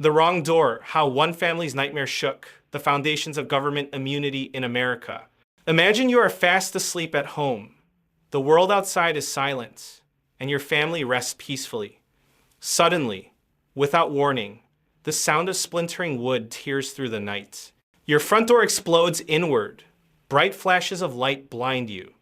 The Wrong Door: How One Family's Nightmare Shook the Foundations of Government Immunity in America. Imagine you are fast asleep at home. The world outside is silent, and your family rests peacefully. Suddenly, without warning, the sound of splintering wood tears through the night. Your front door explodes inward. Bright flashes of light blind you.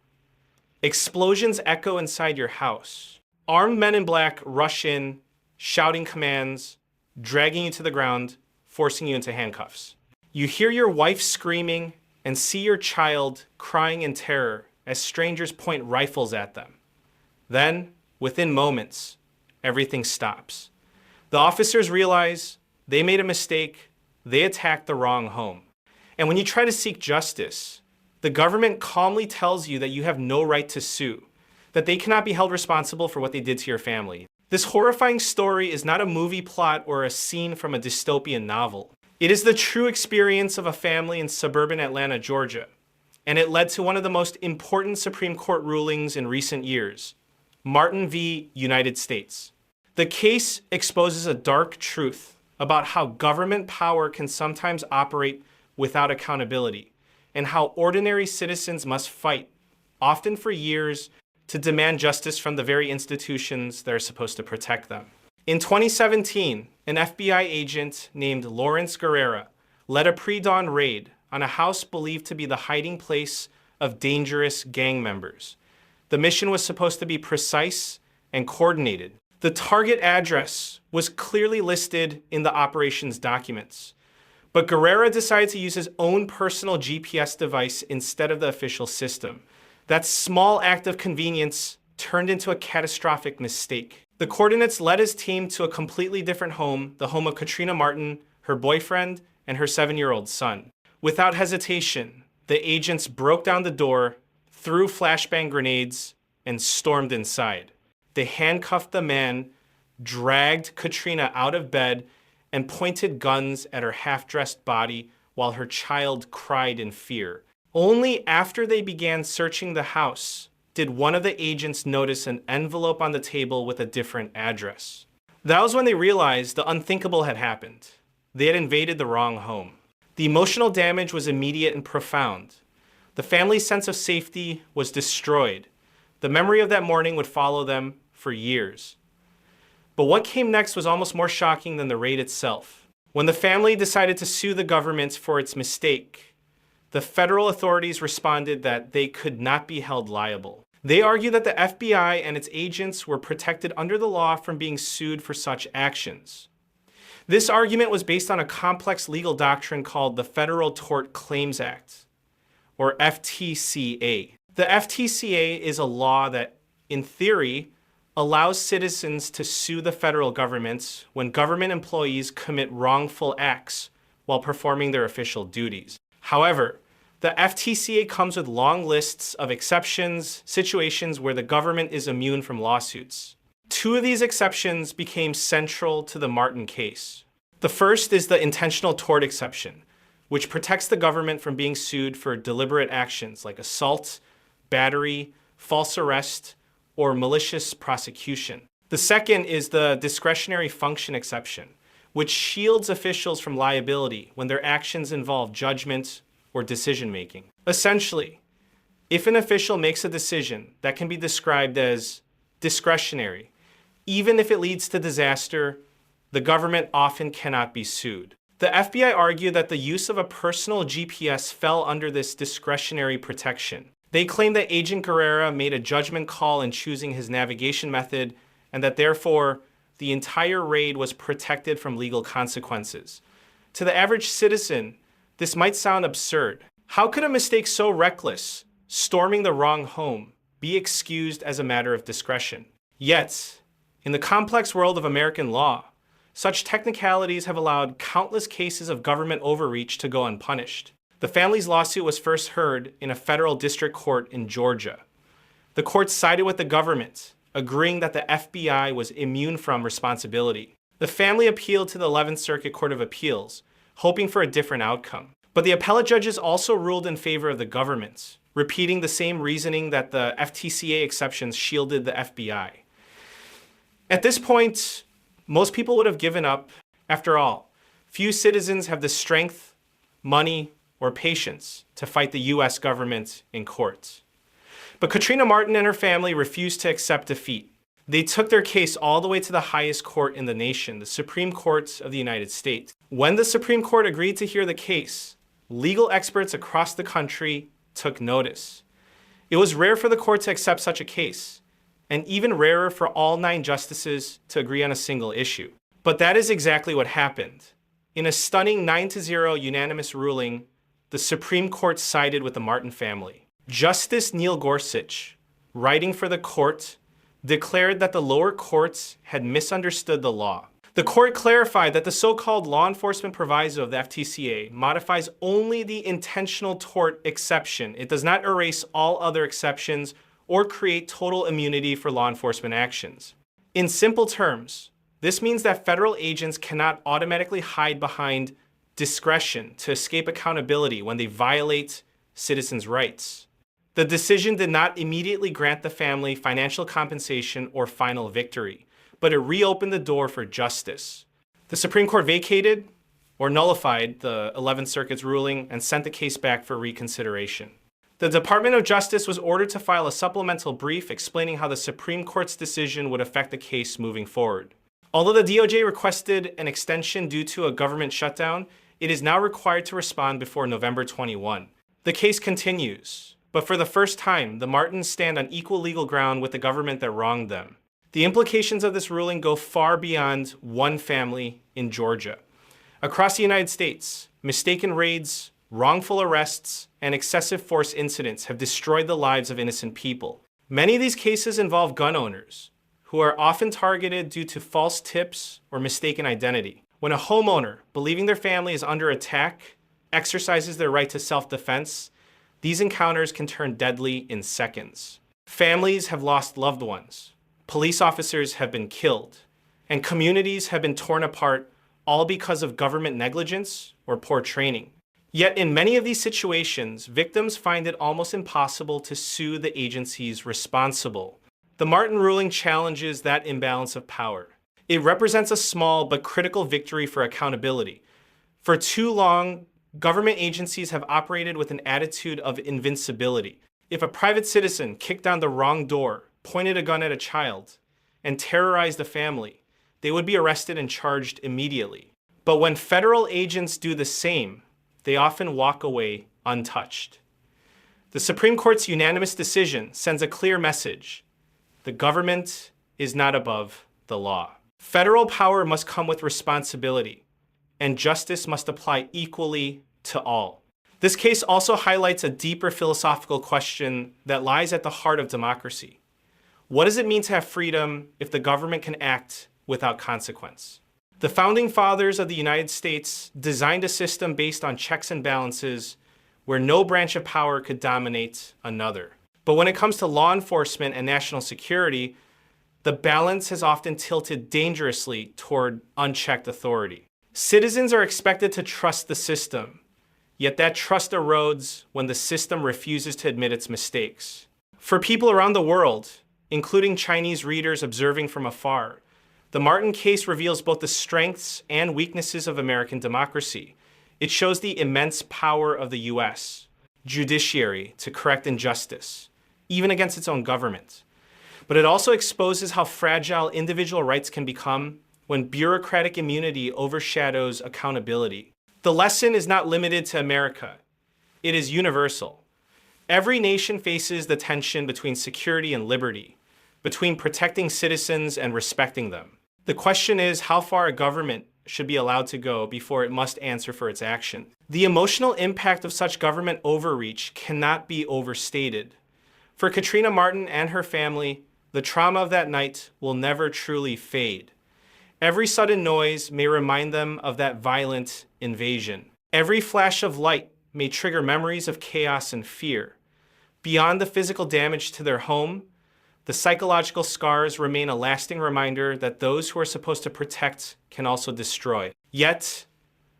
Explosions echo inside your house. Armed men in black rush in, shouting commands, dragging you to the ground, forcing you into handcuffs. You hear your wife screaming and see your child crying in terror as strangers point rifles at them. Then, within moments, everything stops. The officers realize they made a mistake. They attacked the wrong home. And when you try to seek justice, the government calmly tells you that you have no right to sue, that they cannot be held responsible for what they did to your family. This horrifying story is not a movie plot or a scene from a dystopian novel. It is the true experience of a family in suburban Atlanta, Georgia, and it led to one of the most important Supreme Court rulings in recent years, Martin v. United States. The case exposes a dark truth about how government power can sometimes operate without accountability, and how ordinary citizens must fight, often for years, to demand justice from the very institutions that are supposed to protect them. In 2017, an FBI agent named Lawrence Guerrera led a pre-dawn raid on a house believed to be the hiding place of dangerous gang members. The mission was supposed to be precise and coordinated. The target address was clearly listed in the operations documents, but Guerrera decided to use his own personal GPS device instead of the official system. That small act of convenience turned into a catastrophic mistake. The coordinates led his team to a completely different home, the home of Katrina Martin, her boyfriend, and her 7-year-old son. Without hesitation, the agents broke down the door, threw flashbang grenades, and stormed inside. They handcuffed the man, dragged Katrina out of bed, and pointed guns at her half-dressed body while her child cried in fear. Only after they began searching the house did one of the agents notice an envelope on the table with a different address. That was when they realized the unthinkable had happened. They had invaded the wrong home. The emotional damage was immediate and profound. The family's sense of safety was destroyed. The memory of that morning would follow them for years. But what came next was almost more shocking than the raid itself. When the family decided to sue the government for its mistake, the federal authorities responded that they could not be held liable. They argued that the FBI and its agents were protected under the law from being sued for such actions. This argument was based on a complex legal doctrine called the Federal Tort Claims Act, or FTCA. The FTCA is a law that, in theory, allows citizens to sue the federal government when government employees commit wrongful acts while performing their official duties. However, the FTCA comes with long lists of exceptions, situations where the government is immune from lawsuits. Two of these exceptions became central to the Martin case. The first is the intentional tort exception, which protects the government from being sued for deliberate actions like assault, battery, false arrest, or malicious prosecution. The second is the discretionary function exception, which shields officials from liability when their actions involve judgment or decision-making. Essentially, if an official makes a decision that can be described as discretionary, even if it leads to disaster, the government often cannot be sued. The FBI argued that the use of a personal GPS fell under this discretionary protection. They claimed that Agent Guerrera made a judgment call in choosing his navigation method, and that therefore, the entire raid was protected from legal consequences. To the average citizen, this might sound absurd. How could a mistake so reckless, storming the wrong home, be excused as a matter of discretion? Yet, in the complex world of American law, such technicalities have allowed countless cases of government overreach to go unpunished. The family's lawsuit was first heard in a federal district court in Georgia. The court sided with the government, agreeing that the FBI was immune from responsibility. The family appealed to the 11th Circuit Court of Appeals, hoping for a different outcome. But the appellate judges also ruled in favor of the government, repeating the same reasoning that the FTCA exceptions shielded the FBI. At this point, most people would have given up. After all, Few citizens have the strength, money, or patience to fight the US government in court. But Katrina Martin and her family refused to accept defeat. They took their case all the way to the highest court in the nation, the Supreme Court of the United States. When the Supreme Court agreed to hear the case, legal experts across the country took notice. It was rare for the court to accept such a case, and even rarer for all 9 justices to agree on a single issue. But that is exactly what happened. In a stunning 9-0 unanimous ruling, the Supreme Court sided with the Martin family. Justice Neil Gorsuch, writing for the court, declared that the lower courts had misunderstood the law. The court clarified that the so-called law enforcement proviso of the FTCA modifies only the intentional tort exception. It does not erase all other exceptions or create total immunity for law enforcement actions. In simple terms, this means that federal agents cannot automatically hide behind discretion to escape accountability when they violate citizens' rights. The decision did not immediately grant the family financial compensation or final victory, but it reopened the door for justice. The Supreme Court vacated or nullified the 11th Circuit's ruling and sent the case back for reconsideration. The Department of Justice was ordered to file a supplemental brief explaining how the Supreme Court's decision would affect the case moving forward. Although the DOJ requested an extension due to a government shutdown, it is now required to respond before November 21. The case continues, but for the first time, the Martins stand on equal legal ground with the government that wronged them. The implications of this ruling go far beyond one family in Georgia. Across the United States, mistaken raids, wrongful arrests, and excessive force incidents have destroyed the lives of innocent people. Many of these cases involve gun owners, who are often targeted due to false tips or mistaken identity. When a homeowner, believing their family is under attack, exercises their right to self-defense, these encounters can turn deadly in seconds. Families have lost loved ones, police officers have been killed, and communities have been torn apart, all because of government negligence or poor training. Yet in many of these situations, victims find it almost impossible to sue the agencies responsible. The Martin ruling challenges that imbalance of power. It represents a small but critical victory for accountability. For too long, government agencies have operated with an attitude of invincibility. If a private citizen kicked down the wrong door, pointed a gun at a child, and terrorized a family, they would be arrested and charged immediately. But when federal agents do the same, they often walk away untouched. The Supreme Court's unanimous decision sends a clear message. The government is not above the law. Federal power must come with responsibility, and justice must apply equally to all. This case also highlights a deeper philosophical question that lies at the heart of democracy. What does it mean to have freedom if the government can act without consequence? The founding fathers of the United States designed a system based on checks and balances where no branch of power could dominate another. But when it comes to law enforcement and national security, the balance has often tilted dangerously toward unchecked authority. Citizens are expected to trust the system, yet that trust erodes when the system refuses to admit its mistakes. For people around the world, including Chinese readers observing from afar, the Martin case reveals both the strengths and weaknesses of American democracy. It shows the immense power of the US judiciary to correct injustice, even against its own government. But it also exposes how fragile individual rights can become when bureaucratic immunity overshadows accountability. The lesson is not limited to America. It is universal. Every nation faces the tension between security and liberty, between protecting citizens and respecting them. The question is how far a government should be allowed to go before it must answer for its action. The emotional impact of such government overreach cannot be overstated. For Katrina Martin and her family, the trauma of that night will never truly fade. Every sudden noise may remind them of that violent invasion. Every flash of light may trigger memories of chaos and fear. Beyond the physical damage to their home, the psychological scars remain a lasting reminder that those who are supposed to protect can also destroy. Yet,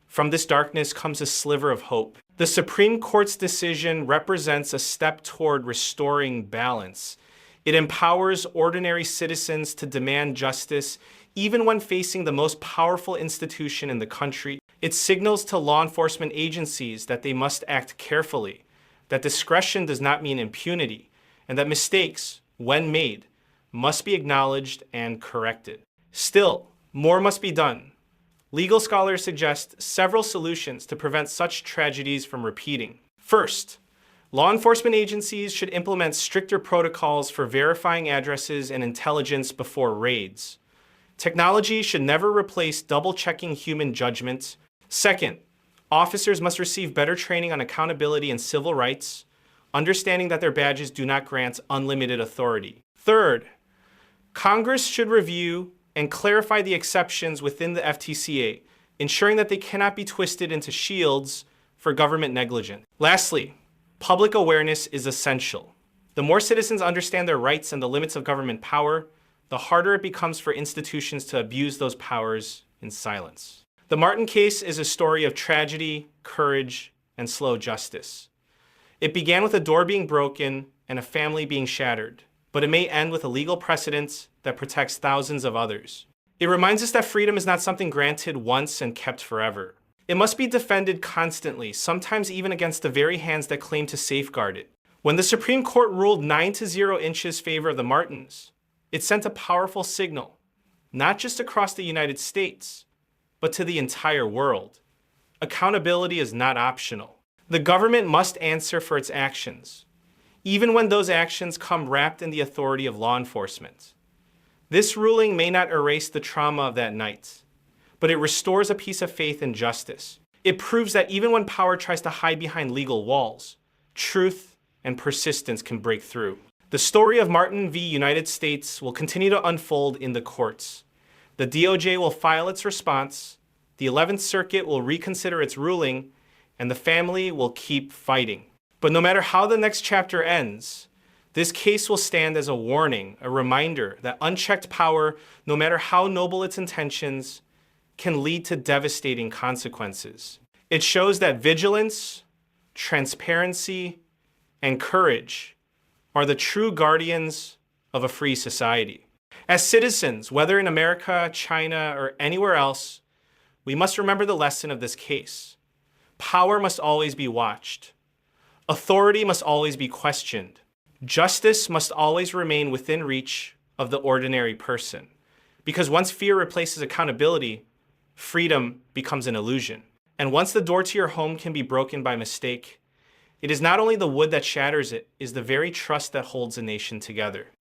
from this darkness comes a sliver of hope. The Supreme Court's decision represents a step toward restoring balance. It empowers ordinary citizens to demand justice Even when facing the most powerful institution in the country, it signals to law enforcement agencies that they must act carefully, that discretion does not mean impunity, and that mistakes, when made, must be acknowledged and corrected. Still, more must be done. Legal scholars suggest several solutions to prevent such tragedies from repeating. First, law enforcement agencies should implement stricter protocols for verifying addresses and intelligence before raids. Technology should never replace double-checking human judgment. Second, officers must receive better training on accountability and civil rights, understanding that their badges do not grant unlimited authority. Third, Congress should review and clarify the exceptions within the FTCA, ensuring that they cannot be twisted into shields for government negligence. Lastly, public awareness is essential. The more citizens understand their rights and the limits of government power, the harder it becomes for institutions to abuse those powers in silence. The Martin case is a story of tragedy, courage, and slow justice. It began with a door being broken and a family being shattered, but it may end with a legal precedent that protects thousands of others. It reminds us that freedom is not something granted once and kept forever. It must be defended constantly, sometimes even against the very hands that claim to safeguard it. When the Supreme Court ruled 9-0 in favor of the Martins, it sent a powerful signal, not just across the United States, but to the entire world. Accountability is not optional. The government must answer for its actions, even when those actions come wrapped in the authority of law enforcement. This ruling may not erase the trauma of that night, but it restores a piece of faith in justice. It proves that even when power tries to hide behind legal walls, truth and persistence can break through. The story of Martin v. United States will continue to unfold in the courts. The DOJ will file its response, the 11th Circuit will reconsider its ruling, and the family will keep fighting. But no matter how the next chapter ends, this case will stand as a warning, a reminder that unchecked power, no matter how noble its intentions, can lead to devastating consequences. It shows that vigilance, transparency, and courage are the true guardians of a free society. As citizens, whether in America, China, or anywhere else, we must remember the lesson of this case. Power must always be watched. Authority must always be questioned. Justice must always remain within reach of the ordinary person. Because once fear replaces accountability, freedom becomes an illusion. And once the door to your home can be broken by mistake, it is not only the wood that shatters it, it is the very trust that holds a nation together.